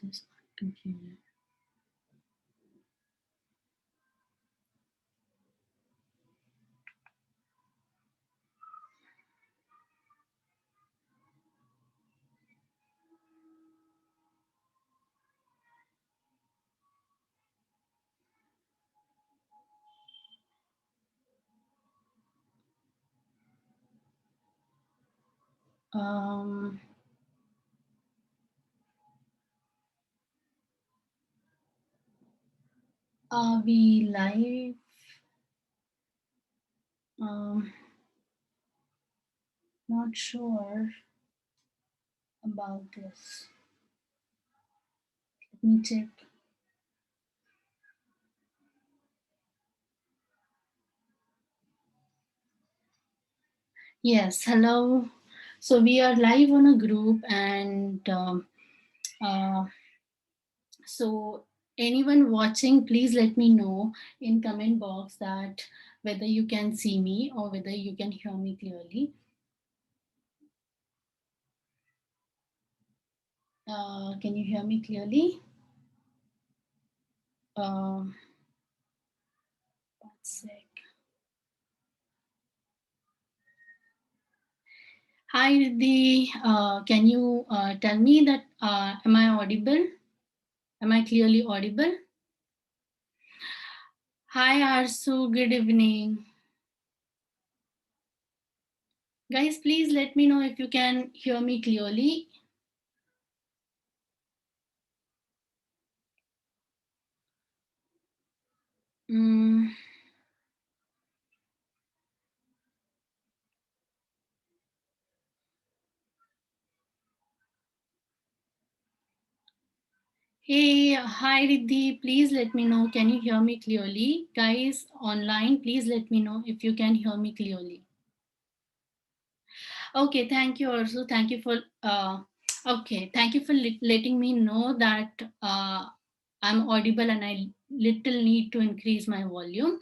this computer. Um, are we live? Not sure about this. Let me check. Yes, hello. So we are live on a group, and uh, so anyone watching, please let me know in comment box that whether you can see me or whether you can hear me clearly. Can you hear me clearly? One sec. Hi, Riddhi. Can you tell me that am I audible? Am I clearly audible? Hi, Arsu. Good evening. Guys, please let me know if you can hear me clearly. Mm. Hey, hi Riddhi. Please let me know. Can you hear me clearly? Guys online, please let me know if you can hear me clearly. Okay, thank you also. Thank you for thank you for letting me know that I'm audible and I little need to increase my volume.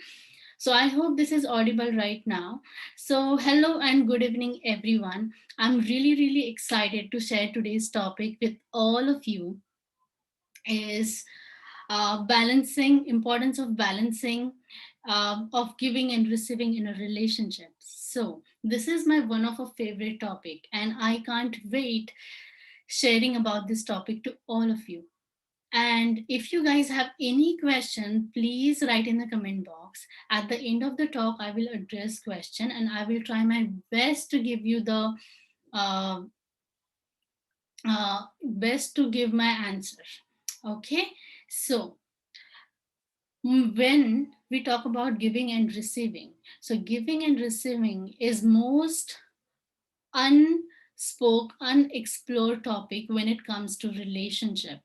So I hope this is audible right now. So hello and good evening everyone. I'm really excited to share today's topic with all of you is balancing importance of balancing of giving and receiving in a relationship. So this is my one of a favorite topic and I can't wait sharing about this topic to all of you. And if you guys have any question, please write in the comment box. At the end of the talk I will address question and I will try my best to give you the uh, best to give my answer. Okay, so when we talk about giving and receiving, so giving and receiving is most unspoke unexplored topic when it comes to relationship.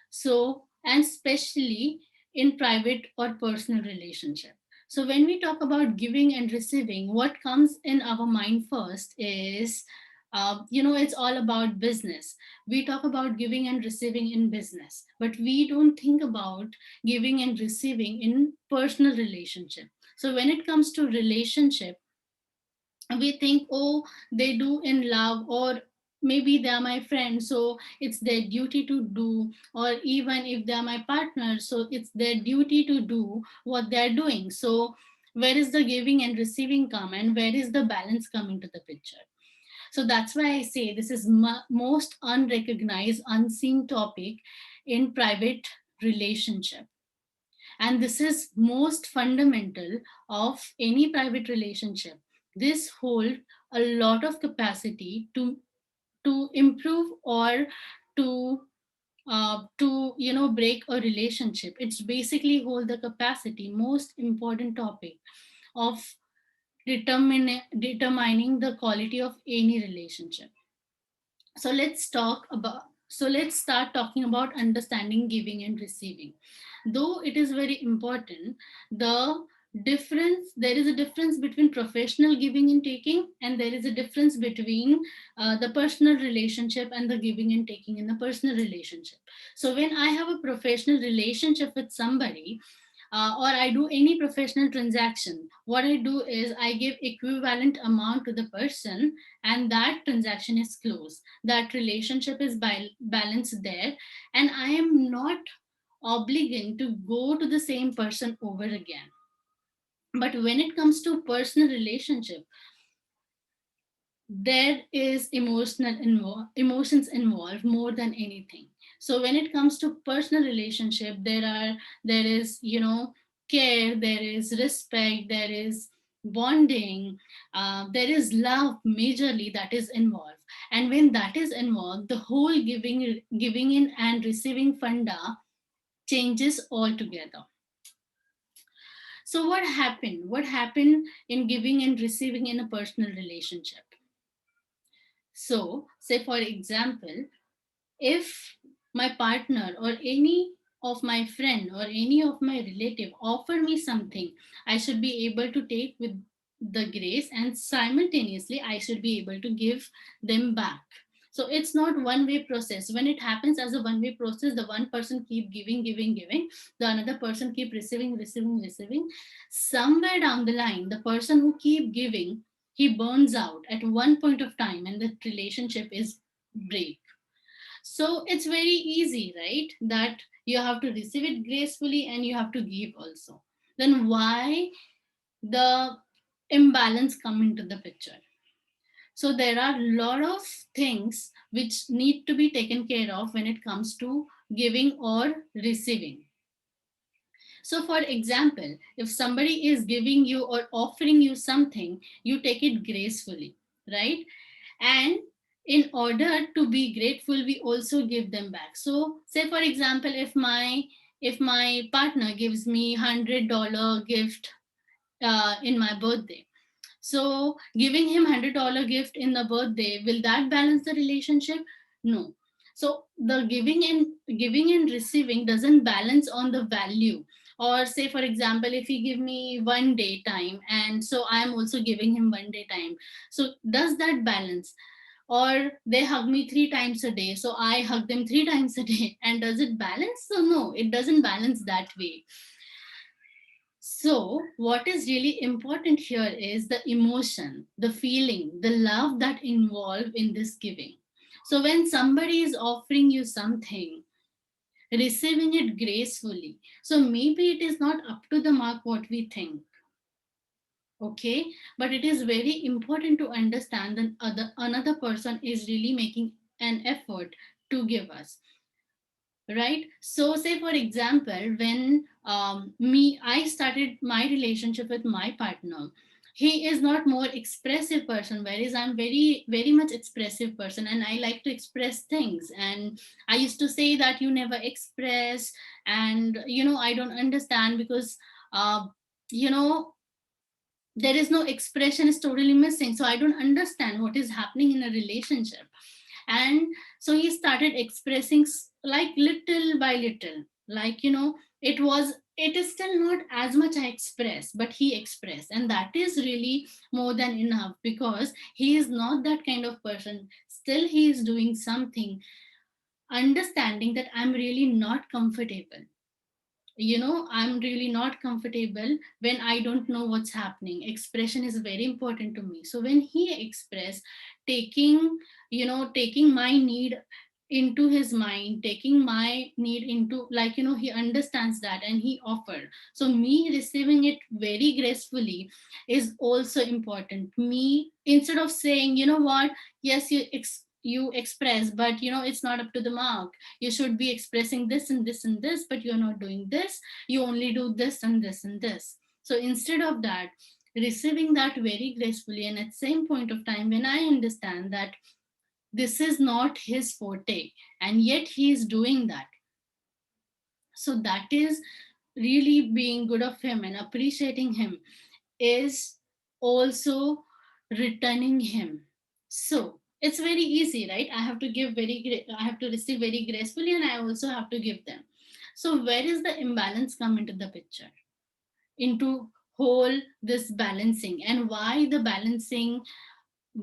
So and especially in private or personal relationship. So when we talk about giving and receiving, what comes in our mind first is it's all about business. We talk about giving and receiving in business, but we don't think about giving and receiving in personal relationship. So when it comes to relationship, we think, oh, they do in love, or maybe they are my friends, so it's their duty to do, or even if they are my partner, so it's their duty to do what they're doing. So where is the giving and receiving come, and where is the balance come into the picture? So that's why I say this is most unrecognized unseen topic in private relationship, and this is most fundamental of any private relationship. This hold a lot of capacity to improve or to break a relationship. It's basically hold the capacity, most important topic of determining the quality of any relationship. So let's start talking about understanding giving and receiving. Though it is very important, there is a difference between professional giving and taking, and there is a difference between the personal relationship and the giving and taking in the personal relationship. So when I have a professional relationship with somebody, or I do any professional transaction, what I do is I give equivalent amount to the person, and that transaction is closed. That relationship is balanced there, and I am not obligated to go to the same person over again. But when it comes to personal relationship, there is emotions involved more than anything. So when it comes to personal relationship, there is, care, there is respect, there is bonding, there is love majorly that is involved. And when that is involved, the whole giving in and receiving funda changes altogether. So what happened in giving and receiving in a personal relationship? So, say for example, if my partner or any of my friend or any of my relative offer me something, I should be able to take with the grace, and simultaneously I should be able to give them back. So it's not one way process. When it happens as a one way process, the one person keep giving, the another person keep receiving. Somewhere down the line, the person who keep giving, he burns out at one point of time, and the relationship is break. So it's very easy, right? That you have to receive it gracefully and you have to give also. Then why the imbalance come into the picture? So there are a lot of things which need to be taken care of when it comes to giving or receiving. So for example, if somebody is giving you or offering you something, you take it gracefully, right? And in order to be grateful, we also give them back. So say for example, if my partner gives me $100 gift in my birthday, so giving him $100 gift in the birthday, will that balance the relationship? No. So the giving and receiving doesn't balance on the value. Or say for example, if he give me 1 day time, and so I am also giving him 1 day time, so does that balance? Or they hug me 3 times a day, so I hug them 3 times a day, and does it balance? So no, it doesn't balance that way. So, what is really important here is the emotion, the feeling, the love that involve in this giving. So, when somebody is offering you something, receiving it gracefully, so maybe it is not up to the mark what we think, okay? But it is very important to understand that another person is really making an effort to give us, right? So say for example, when I started my relationship with my partner, he is not more expressive person, whereas I'm very very much expressive person, and I like to express things. And I used to say that you never express, and I don't understand because uh, you know there is no expression, is totally missing, so I don't understand what is happening in a relationship. And so he started expressing like little by little, like it is still not as much I express, but he expressed, and that is really more than enough, because he is not that kind of person. Still he is doing something, understanding that I'm really not comfortable. I'm really not comfortable when I don't know what's happening. Expression is very important to me. So when he expressed, taking taking my need into his mind, taking my need into, like, he understands that and he offered. So me receiving it very gracefully is also important. Me, instead of saying, what, yes, you express, but it's not up to the mark, you should be expressing this and this and this, but you're not doing this, you only do this and this and this. So instead of that, receiving that very gracefully, and at same point of time, when I understand that this is not his forte, and yet he is doing that, so that is really being good of him, and appreciating him is also returning him. So it's very easy, right? I have to I have to receive very gracefully, and I also have to give them. So where is the imbalance come into the picture, into whole this balancing, and why the balancing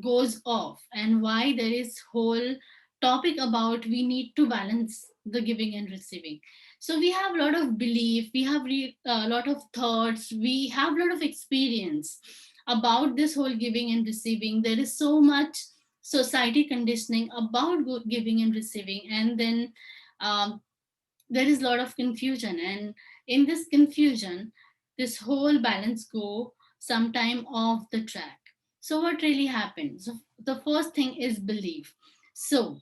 goes off, and why there is whole topic about we need to balance the giving and receiving? So we have a lot of belief, we have a lot of thoughts, we have a lot of experience about this whole giving and receiving. There is so much society conditioning about giving and receiving, and then there is a lot of confusion, and in this confusion this whole balance go sometime off the track. So what really happens? So the first thing is belief. So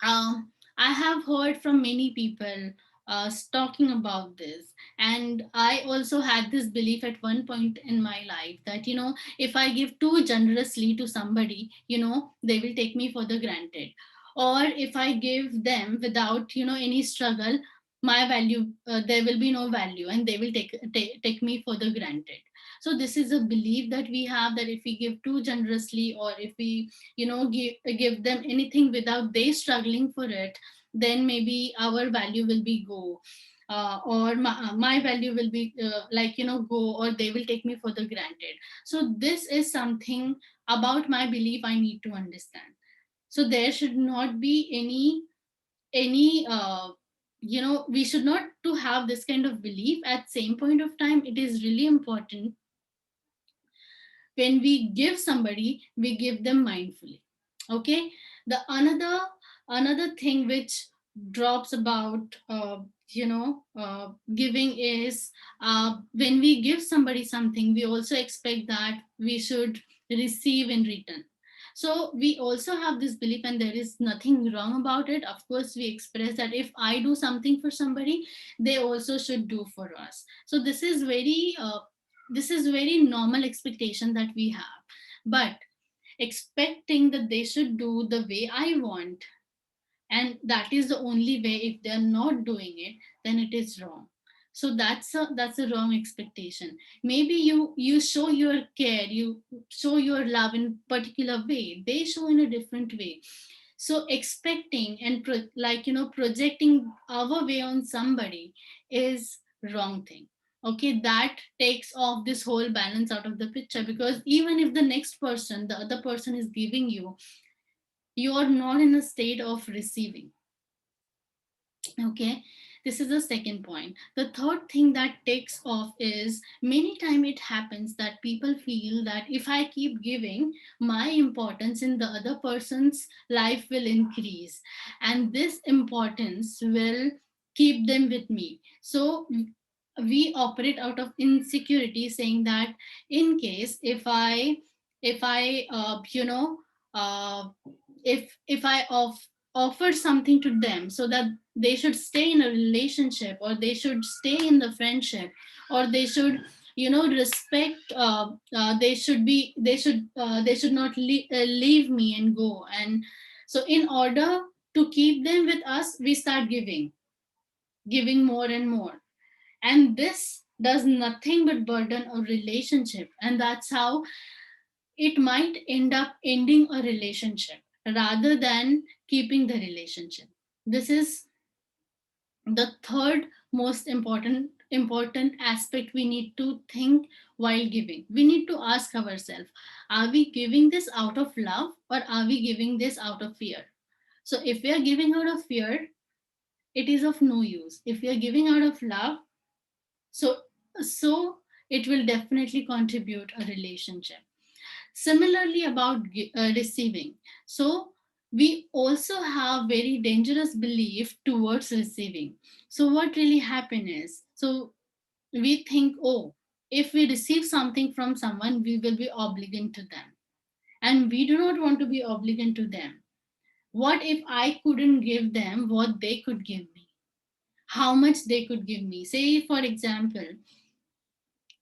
I have heard from many people talking about this, and I also had this belief at one point in my life that, if I give too generously to somebody, they will take me for the granted. Or if I give them without, any struggle, my value, there will be no value, and they will take me for the granted. So this is a belief that we have, that if we give too generously, or if we give them anything without they struggling for it, then maybe our value will be go, or my value will be go, or they will take me for the granted. So this is something about my belief I need to understand. So there should not be any we should not to have this kind of belief. At same point of time, it is really important, when we give somebody, we give them mindfully. Okay. The another thing which drops about giving is, when we give somebody something, we also expect that we should receive in return. So we also have this belief, and there is nothing wrong about it. Of course, we express that if I do something for somebody, they also should do for us. So this is very normal expectation that we have. But expecting that they should do the way I want, and that is the only way, if they're not doing it, then it is wrong. So that's a wrong expectation. Maybe you show your care, you show your love in particular way, they show in a different way. So expecting and projecting our way on somebody is wrong thing. Okay, that takes off this whole balance out of the picture, because even if the next person, the other person is giving you, you are not in a state of receiving. Okay, this is the second point. The third thing that takes off is, many time it happens that people feel that if I keep giving, my importance in the other person's life will increase, and this importance will keep them with me. So we operate out of insecurity, saying that in case if I uh, if I offer something to them, so that they should stay in a relationship, or they should stay in the friendship, or they should respect, they should not leave me and go. And so in order to keep them with us, we start giving more and more, and this does nothing but burden a relationship, and that's how it might end up ending a relationship rather than keeping the relationship. This is the third most important aspect we need to think while giving. We need to ask ourselves, are we giving this out of love, or are we giving this out of fear? So if we are giving out of fear, it is of no use. If we are giving out of love, so so it will definitely contribute a relationship. Similarly about receiving. So we also have very dangerous belief towards receiving. So what really happen is, so we think, oh, if we receive something from someone, we will be obligate to them, and we do not want to be obligate to them. What if I couldn't give them what they could give me, how much they could give me? Say for example,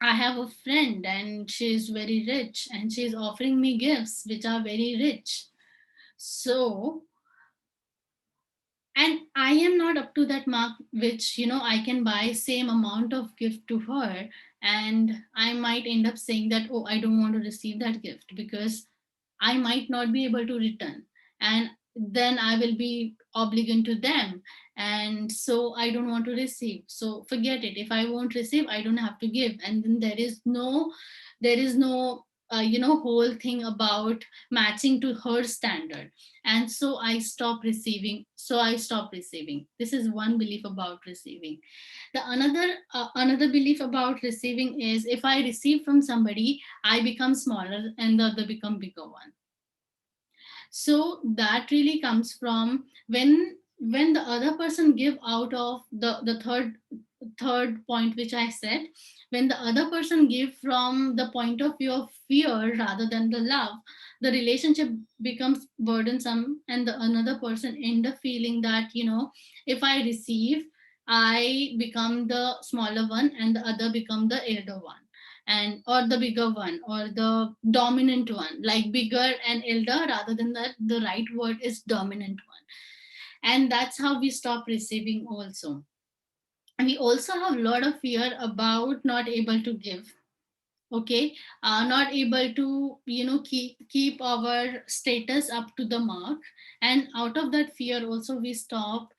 I have a friend and she's very rich, and she's offering me gifts which are very rich. So, and I am not up to that mark, which, I can buy same amount of gift to her. And I might end up saying that, oh, I don't want to receive that gift because I might not be able to return. And then I will be obligate to them. And so I don't want to receive. So forget it. If I won't receive, I don't have to give. And then there is no whole thing about matching to her standard. And so I stop receiving. This is one belief about receiving. The another belief about receiving is, if I receive from somebody, I become smaller and the other become bigger one. So that really comes from when when the other person give out of the third point which I said, when the other person give from the point of view of fear rather than the love, the relationship becomes burdensome, and the another person end up feeling that, if I receive, I become the smaller one and the other become the elder one, and or the bigger one or the dominant one, like bigger and elder rather than that, the right word is dominant one. And that's how we stop receiving also. And we also have a lot of fear about not able to give. Okay, not able to keep our status up to the mark, and out of that fear also we stop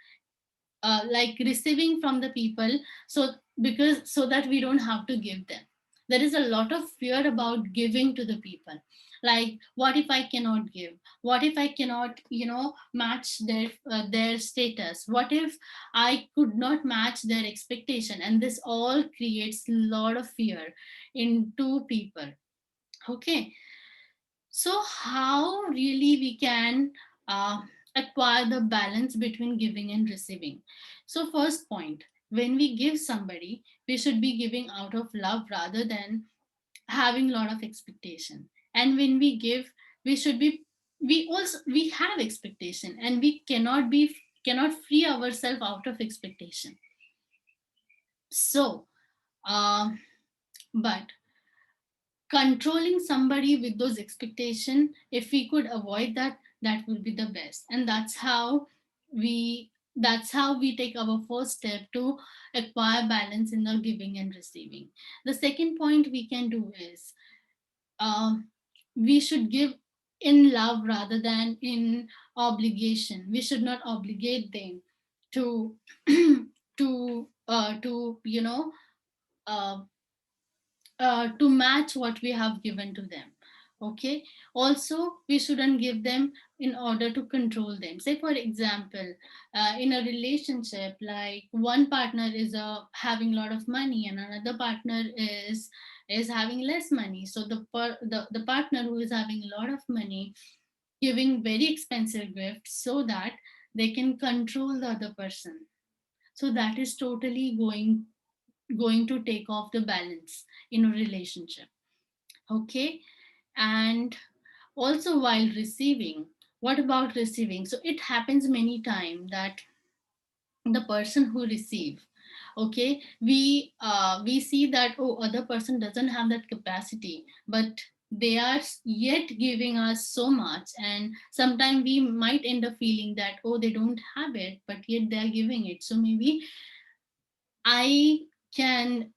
like receiving from the people. So because so that we don't have to give them, there is a lot of fear about giving to the people. Like, what if I cannot give? What if I cannot match their status? What if I could not match their expectation? And this all creates a lot of fear in two people. Okay, so, how really we can uh, acquire the balance between giving and receiving? So, first point, when we give somebody, we should be giving out of love rather than having a lot of expectation. And when we give, we should be we have expectation, and we cannot free ourselves out of expectation. So, um, but controlling somebody with those expectation, if we could avoid that, that will be the best. And that's how we take our first step to acquire balance in the giving and receiving. The second point we can do is, um, we should give in love rather than in obligation. We should not obligate them to to uh, to match what we have given to them. Okay, also we shouldn't give them in order to control them. Say for example, in a relationship, like one partner is having a lot of money and another partner is having less money. So the partner who is having a lot of money giving very expensive gifts so that they can control the other person. So that is totally going to take off the balance in a relationship. Okay, and also while receiving, what about receiving? So it happens many times that the person who receive, okay, we see that, oh, other person doesn't have that capacity, but they are yet giving us so much, and sometimes we might end up feeling that, oh, they don't have it but yet they are giving it. So maybe I can,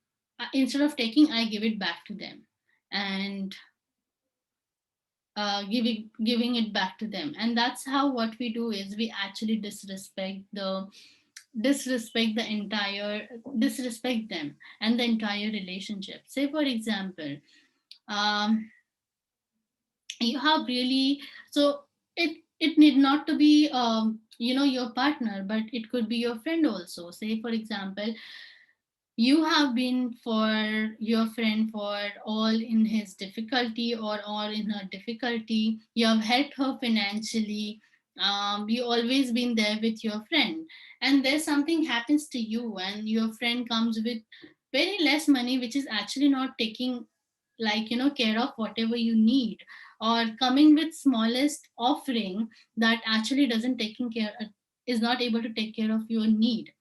instead of taking, I give it back to them, and giving it back to them. And that's how what we do is we actually disrespect them and the entire relationship. Say for example, um, you have really, so it need not to be your partner, but it could be your friend also. Say for example, you have been for your friend for all in his difficulty or all in her difficulty. You have helped her financially. You always been there with your friend, and there's something happens to you and your friend comes with very less money, which is actually not taking, like, care of whatever you need, or coming with smallest offering that actually doesn't taking care, is not able to take care of your need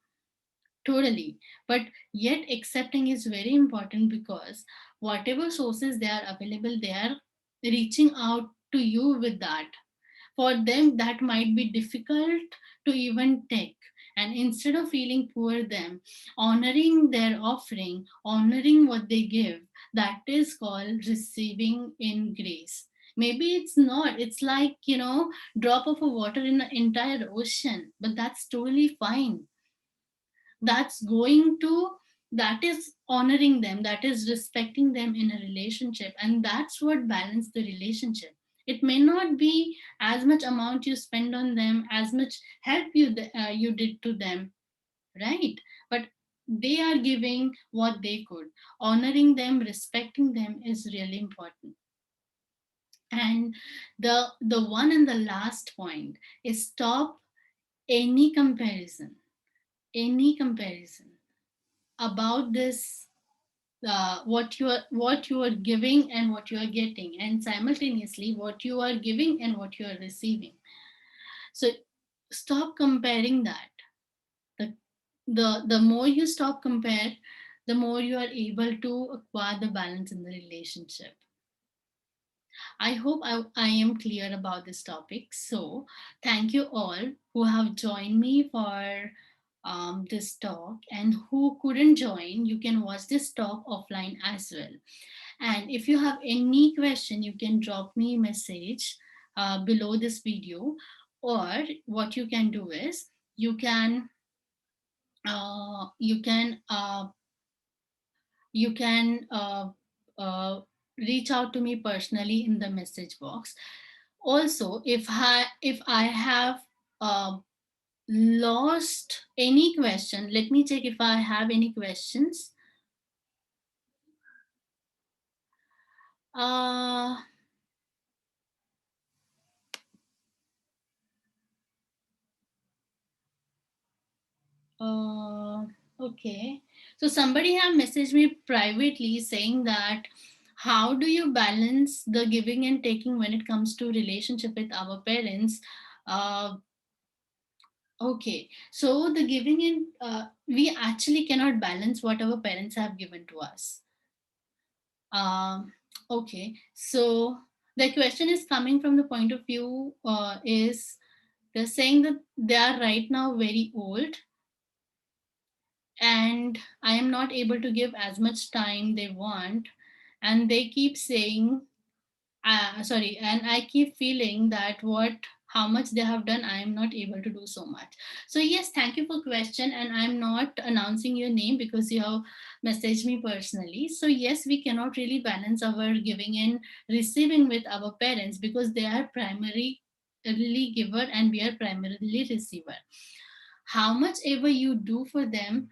totally. But yet accepting is very important, because whatever sources they are available, they are reaching out to you with that. For them that might be difficult to even take, and instead of feeling poor them, honoring their offering, honoring what they give, that is called receiving in grace. Maybe it's not, it's like, drop of a water in the entire ocean, but that's totally fine. That's going to, that is honoring them, that is respecting them in a relationship, and that's what balance the relationship. It may not be as much amount you spend on them, as much help you did to them, right? But they are giving what they could. Honoring them, respecting them is really important. And the one and the last point is, stop any comparison, any comparison about this, what you are giving and what you are getting, and simultaneously what you are giving and what you are receiving. So stop comparing that. The the the more you stop compare, the more you are able to acquire the balance in the relationship. I hope I am clear about this topic. So thank you all who have joined me for this talk, and who couldn't join, you can watch this talk offline as well. And if you have any question, you can drop me a message below this video, or what you can do is you can uh, you can uh, you can reach out to me personally in the message box. Also, if I have uh, lost any question, let me check if I have any questions. uh, Uh, okay. So somebody have messaged me privately saying that how do you balance the giving and taking when it comes to relationship with our parents? Uh, okay. So the giving in, we actually cannot balance what our parents have given to us. Okay. So the question is coming from the point of view, is they're saying that they are right now very old, and I am not able to give as much time they want, and they keep saying, sorry, and I keep feeling that what how much they have done, I am not able to do so much. So yes, thank you for question, and I'm not announcing your name because you have messaged me personally. So yes, we cannot really balance our giving and receiving with our parents, because they are primarily giver and we are primarily receiver. How much ever you do for them,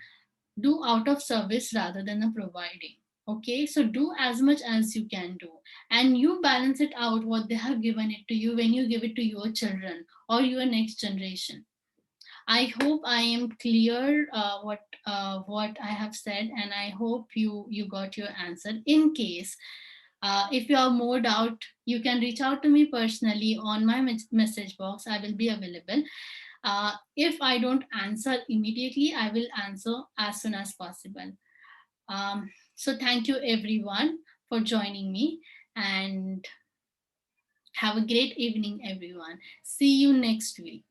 do out of service rather than a providing. Okay, so do as much as you can do, and you balance it out what they have given it to you when you give it to your children or your next generation. I hope I am clear what I have said, and I hope you got your answer. In case if you have more doubt, you can reach out to me personally on my message box. I will be available. If I don't answer immediately, I will answer as soon as possible. So thank you everyone for joining me, and have a great evening, everyone. See you next week.